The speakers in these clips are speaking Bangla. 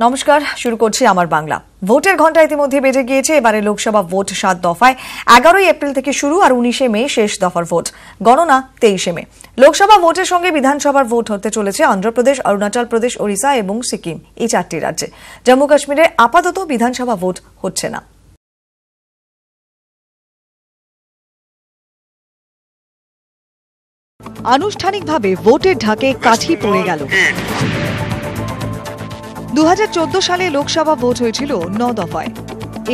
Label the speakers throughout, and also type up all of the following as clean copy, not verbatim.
Speaker 1: নমস্কার, শুরু করছি আমার বাংলা। ভোটের ঘন্টা ইতিমধ্যে বেজে গিয়েছে। এবারে লোকসভা ভোট 7 দফায় 11 এপ্রিল থেকে শুরু আর 19 মে শেষ দফার ভোট। গণনা 23 মে। লোকসভা ভোটের সঙ্গে বিধানসভার ভোট হতে চলেছে অন্ধ্রপ্রদেশ, অরুণাচল প্রদেশ, ওড়িশা এবং সিকিম, এই 4টি রাজ্যে। জম্মু কাশ্মীরে আপাতত বিধানসভা ভোট হচ্ছে না। আনুষ্ঠানিকভাবে ভোটের ঢাকে কাঠি পড়ে গেল। 2014 সালে লোকসভা ভোট হয়েছিল 9 দফায়।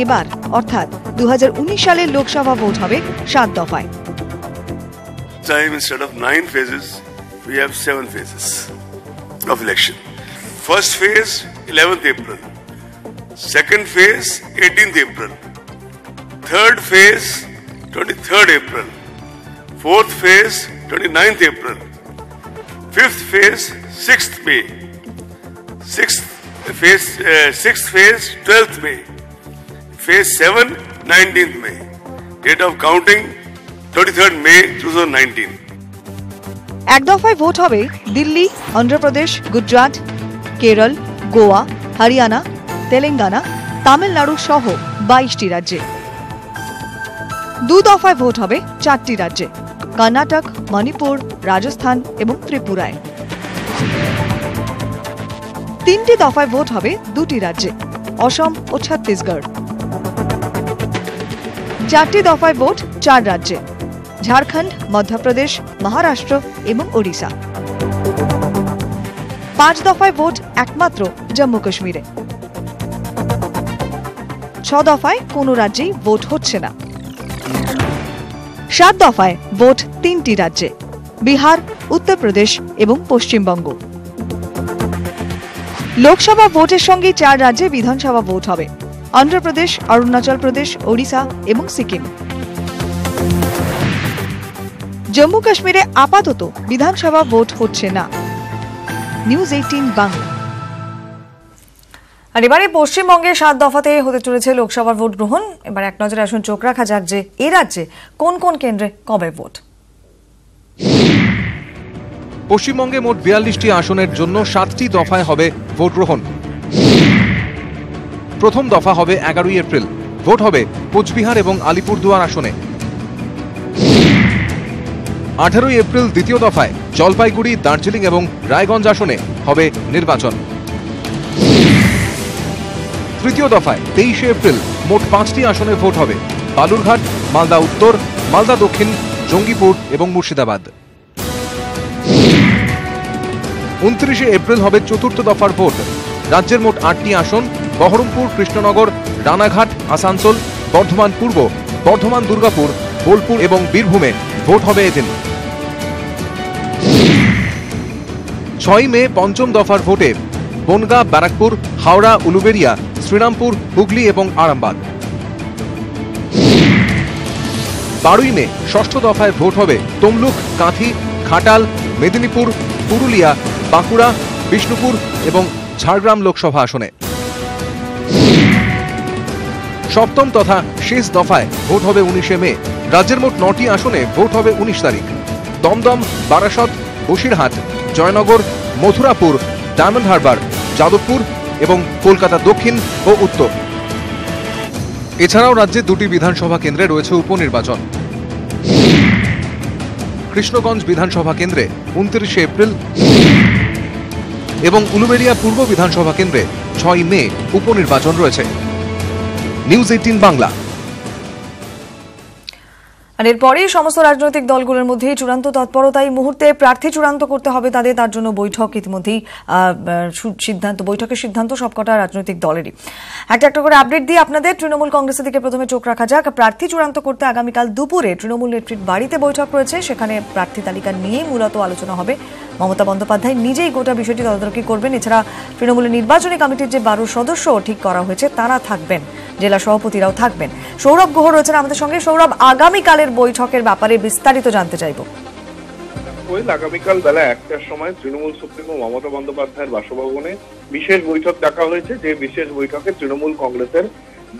Speaker 1: এবার অর্থাৎ 2019 সালের লোকসভা ভোট হবে 7 দফায়।
Speaker 2: Time instead of 9 phases, we have 7 phases of election. First phase 11th April, second phase 18th April, third phase 23rd April, fourth phase 29th April, fifth phase 6th May, sixth phase 12th May, phase 7 19th May, date of counting 23rd May 2019.
Speaker 1: এক দফায় ভোট হবে দিল্লি, অন্ধ্রপ্রদেশ, গুজরাট, কেরল, গোয়া, হরিয়ানা, তেলেঙ্গানা, তামিলনাড়ু সহ 22টি রাজ্যে। 2 দফায় ভোট হবে 4টি রাজ্যে, কর্ণাটক, মণিপুর, রাজস্থান এবং ত্রিপুরায়। 3টি দফায় ভোট হবে 2টি রাজ্যে, অসম ও ছত্তিশগড়। 4টি দফায় ভোট 4 রাজ্যে, ঝাড়খণ্ড, মধ্যপ্রদেশ, মহারাষ্ট্র এবং ওড়িশা। 5 দফায় ভোট একমাত্র জম্মু কাশ্মীরে। 6 দফায় কোনো রাজ্যেই ভোট হচ্ছে না। 7 দফায় ভোট 3টি রাজ্যে, বিহার, উত্তরপ্রদেশ এবং পশ্চিমবঙ্গ। লোকসভা ভোটের সঙ্গে 4 রাজ্যে বিধানসভা ভোট হবে, অন্ধ্রপ্রদেশ, অরুণাচল প্রদেশ, ওড়িশা এবং সিকিম। জম্মু কাশ্মীরে আপাতত বিধানসভা ভোট হচ্ছে না। নিউজ 18 বাংলা। আর এবারে পশ্চিমবঙ্গে 7 দফাতে হতে চলেছে লোকসভার ভোট গ্রহণ। এবার এক নজরে আসুন, চোখ রাখা যাক যে এই রাজ্যে কোন কোন কেন্দ্রে কবে ভোট।
Speaker 3: পশ্চিমবঙ্গে মোট 42টি আসনের জন্য 7টি দফায় হবে ভোট গ্রহণ। প্রথম দফা হবে 11 এপ্রিল। ভোট হবে কোচবিহার এবং আলিপুরদুয়ার আসনে। 18 এপ্রিল দ্বিতীয় দফায় জলপাইগুড়ি, দার্জিলিং এবং রায়গঞ্জ আসনে হবে নির্বাচন। তৃতীয় দফায় 23 এপ্রিল মোট 5টি আসনে ভোট হবে, বালুরঘাট, মালদা উত্তর, মালদা দক্ষিণ, জঙ্গিপুর এবং মুর্শিদাবাদ। 29 এপ্রিল হবে চতুর্থ দফার ভোট। রাজ্যের মোট 8টি আসন, বহরমপুর, কৃষ্ণনগর, রানাঘাট, আসানসোল, বর্ধমান পূর্ব, বর্ধমান দুর্গাপুর, বোলপুর এবং বীরভূমে ভোট হবে এদিন। 6 মে পঞ্চম দফার ভোটে বনগাঁ, ব্যারাকপুর, হাওড়া, উলুবেড়িয়া, শ্রীরামপুর, হুগলি এবং আরামবাগ। 12 মে ষষ্ঠ দফায় ভোট হবে তমলুক, কাঁথি, ঘাটাল, মেদিনীপুর, পুরুলিয়া, বাঁকুড়া, বিষ্ণুপুর এবং ঝাড়গ্রাম লোকসভা আসনে। সপ্তম তথা শেষ দফায় ভোট হবে 19 মে। রাজ্যের মোট 9টি আসনে ভোট হবে 19 তারিখ। দমদম, বারাসত, বসিরহাট, জয়নগর, মথুরাপুর, ডায়মন্ড হারবার, যাদবপুর এবং কলকাতা দক্ষিণ ও উত্তর। এছাড়াও রাজ্যে 2টি বিধানসভা কেন্দ্রে রয়েছে উপনির্বাচন। কৃষ্ণগঞ্জ বিধানসভা কেন্দ্রে 29 এপ্রিল এবং উলুবেড়িয়া পূর্ব বিধানসভা কেন্দ্রে 6 মে উপনির্বাচন রয়েছে। নিউজ 18 বাংলা।
Speaker 1: আর এরপরেই সমস্ত রাজনৈতিক দলগুলোর মধ্যে চূড়ান্ত তৎপরতা। এই মুহূর্তে প্রার্থী চূড়ান্ত করতে হবে তাদের, তার জন্য বৈঠক ইতিমধ্যেই বৈঠকের সিদ্ধান্ত সবকটা রাজনৈতিক দলেরই। একটা করে আপডেট দিয়ে আপনাদের তৃণমূল কংগ্রেসের দিকে প্রথমে চোখ রাখা যাক। প্রার্থী চূড়ান্ত করতে আগামীকাল দুপুরে তৃণমূল নেত্রীর বাড়িতে বৈঠক রয়েছে। সেখানে প্রার্থী তালিকা নিয়েই মূলত আলোচনা হবে। মমতা বন্দ্যোপাধ্যায় নিজেই গোটা বিষয়টি তদারকি করবেন। এছাড়া তৃণমূলের নির্বাচনী কমিটির যে 12 সদস্য ঠিক করা হয়েছে তারা থাকবেন, জেলা সভাপতিরাও থাকবেন। সৌরভ গুহ রয়েছেন আমাদের সঙ্গে। সৌরভ, আগামীকালের বৈঠকের ব্যাপারে বিস্তারিত জানতে চাইব।
Speaker 4: আগামীকাল বেলা 1টার সময় তৃণমূল সুপ্রিমো মমতা বন্দ্যোপাধ্যায়ের বাসভবনে বিশেষ বৈঠক ডাকা হয়েছে। যে বিশেষ বৈঠকে তৃণমূল কংগ্রেসের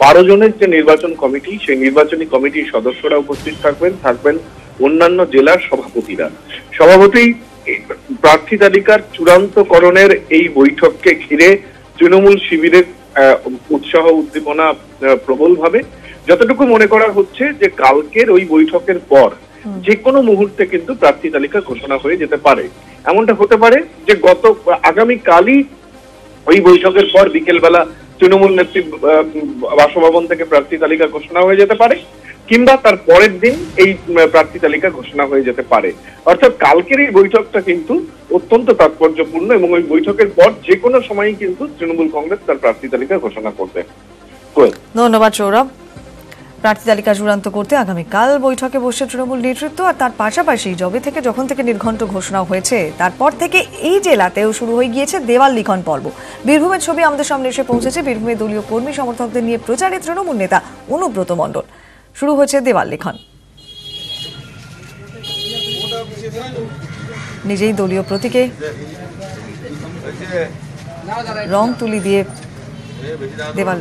Speaker 4: 12 জনের যে নির্বাচন কমিটি, সেই নির্বাচনী কমিটির সদস্যরা উপস্থিত থাকবেন অন্যান্য জেলার সভাপতিরা। প্রার্থী তালিকার চূড়ান্তকরণের এই বৈঠককে ঘিরে তৃণমূল শিবিরের উৎসাহ উদ্দীপনা প্রবলভাবে। যতটুকু মনে করা হচ্ছে যে কালকের ওই বৈঠকের পর যে কোনো মুহূর্তে কিন্তু প্রার্থী তালিকা ঘোষণা হয়ে যেতে পারে। এমনটা হতে পারে যে আগামীকালই ওই বৈঠকের পর বিকেলবেলা তৃণমূল নেত্রী বাসভবন থেকে প্রার্থী তালিকা ঘোষণা হয়ে যেতে পারে, কিংবা তার পরের দিন এই প্রার্থী তালিকা ঘোষণা হয়ে যেতে পারে। অর্থাৎ কালকের এই বৈঠকটা কিন্তু অত্যন্ত তাৎপর্যপূর্ণ এবং ওই বৈঠকের পর যে কোনো সময়ই কিন্তু তৃণমূল কংগ্রেস তার প্রার্থী তালিকা ঘোষণা করবে।
Speaker 1: ধন্যবাদ সৌরভ। প্রার্থী তালিকা চূড়ান্ত করতে আগামীকাল বৈঠকে বসে তৃণমূল নেতৃত্ব, আর তার পাশাপাশি যখন থেকে নির্ঘণ্ট ঘোষণা হয়েছে তারপর থেকে এই জেলাতেও শুরু হয়ে গিয়েছে দেওয়াল লিখন পর্ব। বীরভূমের ছবি আমাদের সামনে এসে পৌঁছেছে। বীরভূমে দলীয় কর্মী সমর্থকদের নিয়ে প্রচারে তৃণমূল নেতা অনুব্রত মণ্ডল। শুরু হয়েছে দেওয়াল লিখন। নিজেই দলীয় প্রতীকে রং তুলি দিয়ে দেওয়াল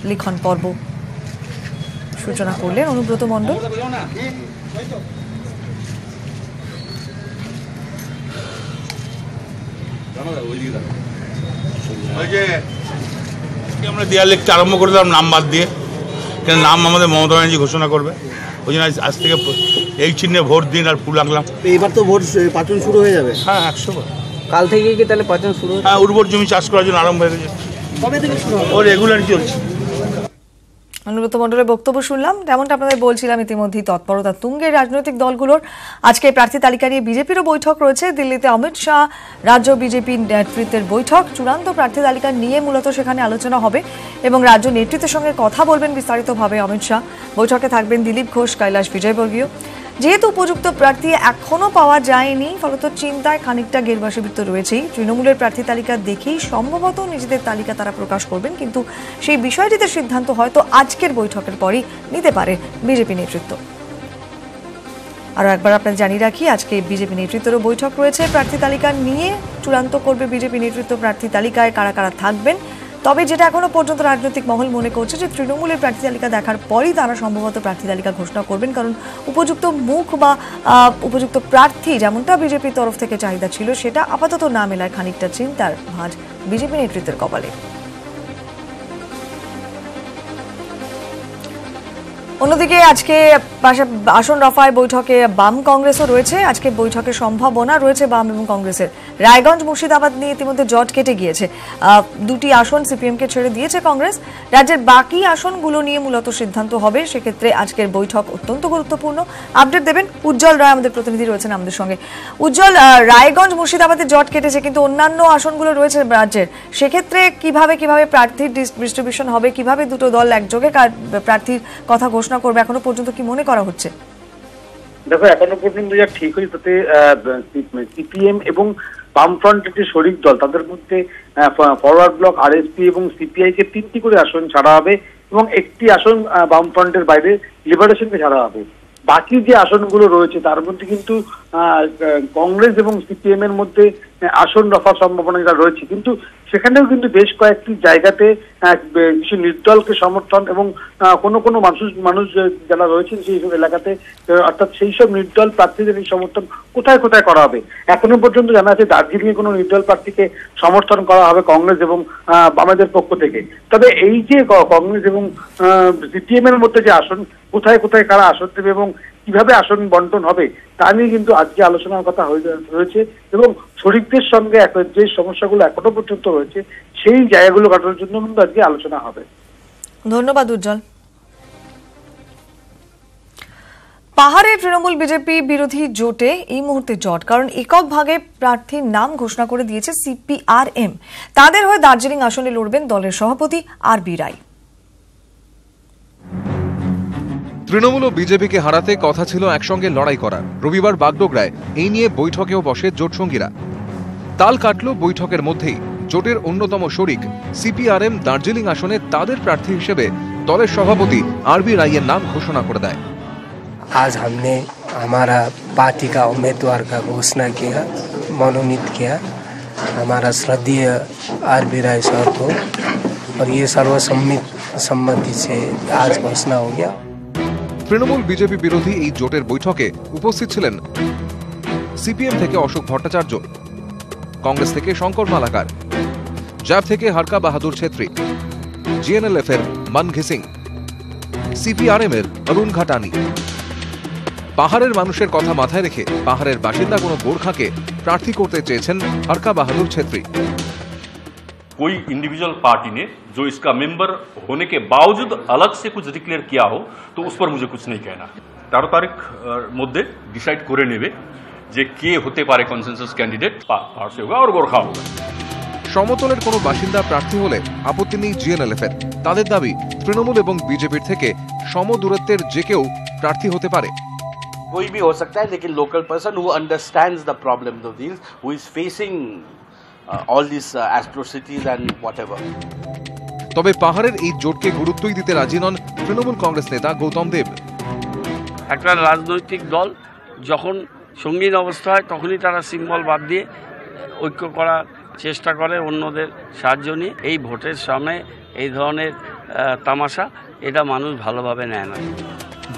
Speaker 1: লিখন পর্ব সূচনা করলেন অনুব্রত মণ্ডল।
Speaker 5: আমরা দেয়াল লিখতে আরম্ভ করে দিলাম নাম বাদ দিয়ে, কেন নাম আমাদের মমতা ব্যানার্জি ঘোষণা করবে, ওই জন্য আজ থেকে এই চিহ্নে ভোট দিন আর ফুল রাখলাম।
Speaker 6: এবার তো ভোট পাচন শুরু হয়ে যাবে।
Speaker 5: হ্যাঁ 100
Speaker 6: কাল থেকে কি তাহলে পাচন শুরু?
Speaker 5: হ্যাঁ, উর্বর জমি চাষ করার জন্য আরম্ভ হয়ে গেছে।
Speaker 6: কবে থেকে শুরু হবে?
Speaker 5: ও রেগুলার চলছে।
Speaker 1: অনুব্রত মণ্ডলের বক্তব্য শুনলাম। যেমনটা আপনাদের বলছিলাম, ইতিমধ্যেই তৎপরতা তুঙ্গে রাজনৈতিক দলগুলোর। আজকে প্রার্থী তালিকা নিয়ে বিজেপিরও বৈঠক রয়েছে। দিল্লিতে অমিত শাহ রাজ্য বিজেপি নেতৃত্বের বৈঠক। চূড়ান্ত প্রার্থী তালিকা নিয়ে মূলত সেখানে আলোচনা হবে এবং রাজ্য নেতৃত্বের সঙ্গে কথা বলবেন বিস্তারিতভাবে অমিত শাহ। বৈঠকে থাকবেন দিলীপ ঘোষ, কৈলাস বিজয়বর্গীয়। যেহেতু উপযুক্ত প্রার্থী এখনো পাওয়া যায়নি, ফলত চিন্তায় খানিকটা গেরবাসীবৃত্ত রয়েছেই। তৃণমূলের প্রার্থী তালিকা দেখেই সম্ভবত নিজেদের তালিকা তারা প্রকাশ করবেন, কিন্তু সেই বিষয়টিতে সিদ্ধান্ত হয়তো আজকের বৈঠকের পরই নিতে পারে বিজেপি নেতৃত্ব। আরও একবার আপনাদের জানিয়ে রাখি, আজকে বিজেপি নেতৃত্বেরও বৈঠক রয়েছে। প্রার্থী তালিকা নিয়ে চূড়ান্ত করবে বিজেপি নেতৃত্ব প্রার্থী তালিকায় কারা কারা থাকবেন। তবে যেটা এখনো পর্যন্ত রাজনৈতিক মহল মনে করছে যে তৃণমূলের প্রার্থী তালিকা দেখার পরই তারা সম্ভবত প্রার্থী তালিকা ঘোষণা করবেন, কারণ উপযুক্ত মুখ বা উপযুক্ত প্রার্থী যেমনটা বিজেপির তরফ থেকে চাহিদা ছিল সেটা আপাতত না মেলায় খানিকটা চিন্তার ভাঁজ বিজেপি নেতৃত্বের কপালে। অন্যদিকে আজকে আসন রফায় বৈঠকে বাম কংগ্রেসও রয়েছে। আজকে বৈঠকের সম্ভাবনা রয়েছে বাম এবং কংগ্রেসের। রায়গঞ্জ মুর্শিদাবাদ নিয়ে ইতিমধ্যে জট কেটে গিয়েছে। দুটি আসন সিপিএমকে ছেড়ে দিয়েছে কংগ্রেস। রাজ্যের বাকি আসনগুলো নিয়ে মূলত সিদ্ধান্ত হবে। সেক্ষেত্রে আজকের বৈঠক অত্যন্ত গুরুত্বপূর্ণ। আপডেট দেবেন উজ্জ্বল রায়, আমাদের প্রতিনিধি রয়েছেন আমাদের সঙ্গে। উজ্জ্বল, রায়গঞ্জ মুর্শিদাবাদের জট কেটেছে, কিন্তু অন্যান্য আসনগুলো রয়েছে রাজ্যের। সেক্ষেত্রে কিভাবে প্রার্থীর ডিস্ট্রিবিউশন হবে, কিভাবে দুটো দল একযোগে প্রার্থীর কথা ঘোষণা করবে, এখনো পর্যন্ত কি মনে করা হচ্ছে?
Speaker 7: দেখো, এখনো পর্যন্ত যা ঠিক হয়েছে তাতে সিপিএম এবং বামফ্রন্টের যে শরিক দল তাদের মধ্যে ফরওয়ার্ড ব্লক, আরএসপি এবং সিপিআই কে 3টি করে আসন ছাড়া হবে এবং একটি আসন বামফ্রন্টের বাইরে লিবারেশনকে ছাড়া হবে। বাকি যে আসনগুলো রয়েছে তার মধ্যে কিন্তু কংগ্রেস এবং সিপিএম এর মধ্যে আসন রফার সম্ভাবনা যেটা রয়েছে, কিন্তু সেখানেও কিন্তু বেশ কয়েকটি জায়গাতে কিছু নির্দলকে সমর্থন এবং কোনো মানুষ যারা রয়েছেন সেই সব এলাকাতে, অর্থাৎ সেই সব নির্দল প্রার্থীদের এই সমর্থন কোথায় কোথায় করা হবে। এখনো পর্যন্ত জানা আছে দার্জিলিং এ কোনো নির্দল প্রার্থীকে সমর্থন করা হবে কংগ্রেস এবং আমাদের পক্ষ থেকে। তবে এই যে কংগ্রেস এবং সিপিএম এর মধ্যে যে আসন, কোথায় কোথায় কারা আসন দেবে এবং কিভাবে আসন বন্টন হবে তা নিয়ে কিন্তু আজকে আলোচনার কথা হয়েছে এবং শরিকদের সঙ্গে যে সমস্যাগুলো এখনো পর্যন্ত রয়েছে সেই জায়গাগুলো কাটানোর জন্য কিন্তু আজকে আলোচনা হবে।
Speaker 1: ধন্যবাদ উজ্জ্বল। পাহাড়ে তৃণমূল বিজেপি বিরোধী জোটে এই মুহূর্তে জট, কারণ একক ভাগে প্রার্থীর নাম ঘোষণা করে দিয়েছে সিপিআরএম। তাদের হয়ে দার্জিলিং আসনে লড়বেন দলের সভাপতি আরবি রায়।
Speaker 3: তৃণমূল ও বিজেপিকে হারাতে কথা ছিল একসঙ্গে লড়াই করার। রবিবার বাগডোগরায় এই নিয়ে বৈঠকেও বসে জোটসঙ্গীরা। তাল কাটল বৈঠকের মধ্যেই। জোটের অন্যতম শরিক সিপিআরএম দার্জিলিং আসনে তাদের প্রার্থী হিসেবে দলের সভাপতি আরবি রায়ের নাম ঘোষণা করে দেয়।
Speaker 8: आज हमने हमारा पार्टी का उम्मीदवार का घोषणा किया, मनोनीत किया हमारा श्रद्धेय आरबी राय साहब को, और ये सर्वसम्मति से आज घोषणा हो गया।
Speaker 3: তৃণমূল বিজেপি বিরোধী এই জোটের বৈঠকে উপস্থিত ছিলেন সিপিএম থেকে অশোক ভট্টাচার্য, কংগ্রেস থেকে শঙ্কর মালাকার, জ্যাব থেকে হারকা বাহাদুর ছেত্রী, জিএনএলএফ এর মনঘি সিং, সিপিআরএম এর অরুণ ঘাটানি। পাহাড়ের মানুষের কথা মাথায় রেখে পাহাড়ের বাসিন্দা কোনো গোর্খাকে প্রার্থী করতে চেয়েছেন হারকা বাহাদুর ছেত্রী।
Speaker 9: कोई इंडिविजुअल पार्टी ने जो इसका मेंबर होने के बावजूद अलग से कुछ डिक्लेयर किया हो तो उस पर मुझे कुछ नहीं कहना। 13 तारीख मध्य डिसाइड करे नेबे जे के होते पारे कनसेंसास कैंडिडेट पार्टी होगा और गोरखा होगा।
Speaker 3: সমতলের কোনো বাসিন্দা প্রার্থী হলে আপত্তি নেই জিএনএলএফ এর। তাদের দাবি তৃণমূল এবং বিজেপির থেকে সম দূরত্বের যে কেউ প্রার্থী হতে পারে।
Speaker 10: कोई भी हो सकता है लेकिन local person who understands the problem of this who is facing all these atrocities and whatever।
Speaker 3: তবে পাহাড়ের এই জোটকে গুরুত্বই দিতে রাজি নন তৃণমূল কংগ্রেস নেতা গৌতম দেব।
Speaker 11: একটা রাজনৈতিক দল যখন সঙ্গীন অবস্থা হয় তখনই তারা সিম্বল বাদ দিয়ে ঐক্য করার চেষ্টা করে অন্যদের সাহায্য নিয়ে। এই ভোটের সময় এই ধরনের তামাশা এটা মানুষ ভালোভাবে নেয় না।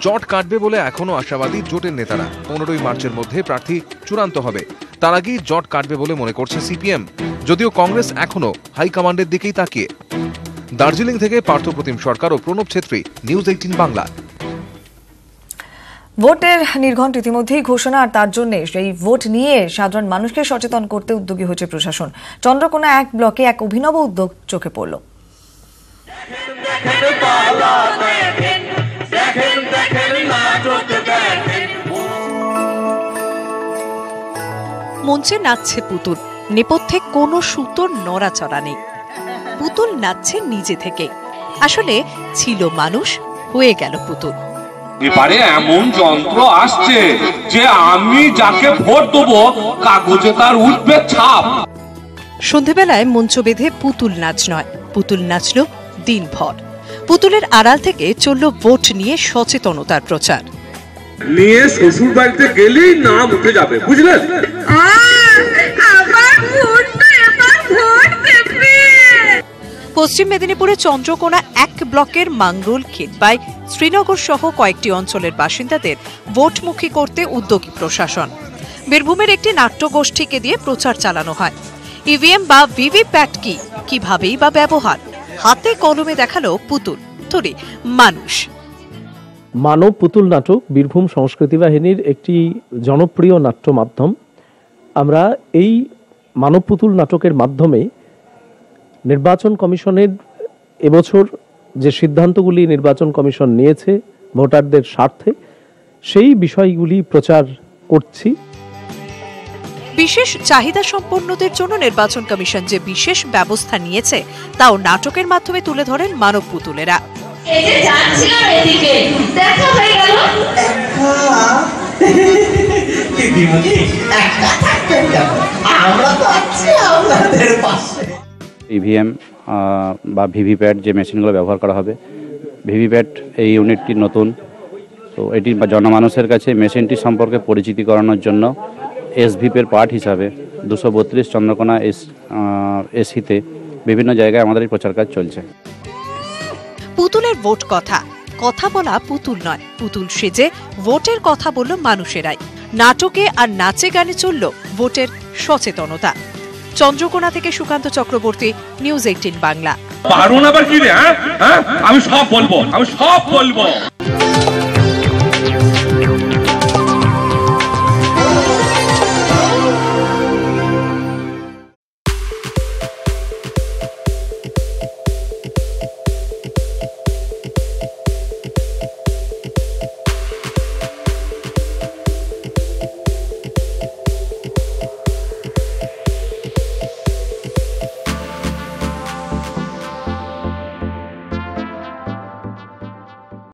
Speaker 3: জট কাটবে বলে এখনো আশাবাদী জোটের নেতারা। 15ই মার্চের মধ্যে প্রার্থী চূড়ান্ত হবে, তার আগেই জট কাটবে বলে মনে করছে সিপিএম, যদিও কংগ্রেস এখনো হাইকমান্ডের দিকেই তাকিয়ে। দার্জিলিং থেকে পার্থপ্রতিম সরকার ও প্রণব ছেত্রী, নিউজ 18 বাংলা।
Speaker 1: ভোটের নির্ঘণ্ট ইতিমধ্যেই ঘোষণা, আর তার জন্য সেই ভোট নিয়ে সাধারণ মানুষকে সচেতন করতে উদ্যোগী হয়েছে প্রশাসন। চন্দ্রকোনা 1 ব্লকে এক অভিনব উদ্যোগ চোখে পড়ল।
Speaker 12: মঞ্চে নাচছে পুতুল, নেপথ্যে কোনো সুতোর নড়াচড়া নেই। পুতুল নাচছে নিজে থেকে। আসলে ছিল মানুষ, হয়ে গেল পুতুল।
Speaker 13: এবারে এমন যন্ত্র আসছে যে আমি যাকে ভোট দেবো কাগজে তার উঠবে ছাপ।
Speaker 12: সন্ধেবেলায় মঞ্চ বেঁধে পুতুল নাচ নয়, পুতুল নাচল দিনভর। পুতুলের আড়াল থেকে চলল ভোট নিয়ে সচেতনতার প্রচার।
Speaker 13: নিয়ে শ্বশুর বাড়িতে গেলেই নাম উঠে যাবে, বুঝলেন?
Speaker 12: পশ্চিম মেদিনীপুরে চন্দ্রকোনা 1 ব্লকের মাংরুল, খেতবাই, শ্রীনগর সহ কয়েকটি অঞ্চলের বাসিন্দাদের ভোটমুখী করতে উদ্যোগী প্রশাসন। বীরভূমের একটি নাট্যগোষ্ঠীকে দিয়ে প্রচার চালানো হয়। ইভিএম বা ভিভিপ্যাট কি, কিভাবেই বা ব্যবহার, হাতে কলমে দেখালো পুতুল, তৈরি মানুষ।
Speaker 14: মানব পুতুল নাটক বীরভূম সংস্কৃতি বাহিনীর একটি জনপ্রিয় নাট্য মাধ্যম। আমরা এই মানব পুতুল নাটকের মাধ্যমে নির্বাচন কমিশনের এবছর যে সিদ্ধান্তগুলি নির্বাচন কমিশন নিয়েছে ভোটারদের স্বার্থে, সেই বিষয়গুলি প্রচার করছি।
Speaker 12: বিশেষ চাহিদা সম্পন্নদের জন্য নির্বাচন কমিশন যে বিশেষ ব্যবস্থা নিয়েছে তাও নাটকের মাধ্যমে তুলে ধরেন মানব পুতুলেরা।
Speaker 15: ইভিএম বা ভিভিপ্যাট যে মেশিনগুলো ব্যবহার করা হবে, ভিভিপ্যাট এই ইউনিটটি নতুন, তো এটি জনমানুষের কাছে মেশিনটি সম্পর্কে পরিচিতি করানোর জন্য এসভিপের পার্ট হিসাবে 232 চন্দ্রকোনা এসিতে বিভিন্ন জায়গায় আমাদের এই প্রচার কাজ চলছে।
Speaker 12: পুতুলের ভোট কথা, কথা বলা পুতুল নয়, পুতুল সেজে ভোটের কথা বলল মানুষেরাই। নাটকে আর নাচে গানে চলল ভোটের সচেতনতা। চন্দ্রকোনা থেকে সুকান্ত চক্রবর্তী, নিউজ 18 বাংলা।
Speaker 13: পারুন আবার কি রে? আমি সব বলবো।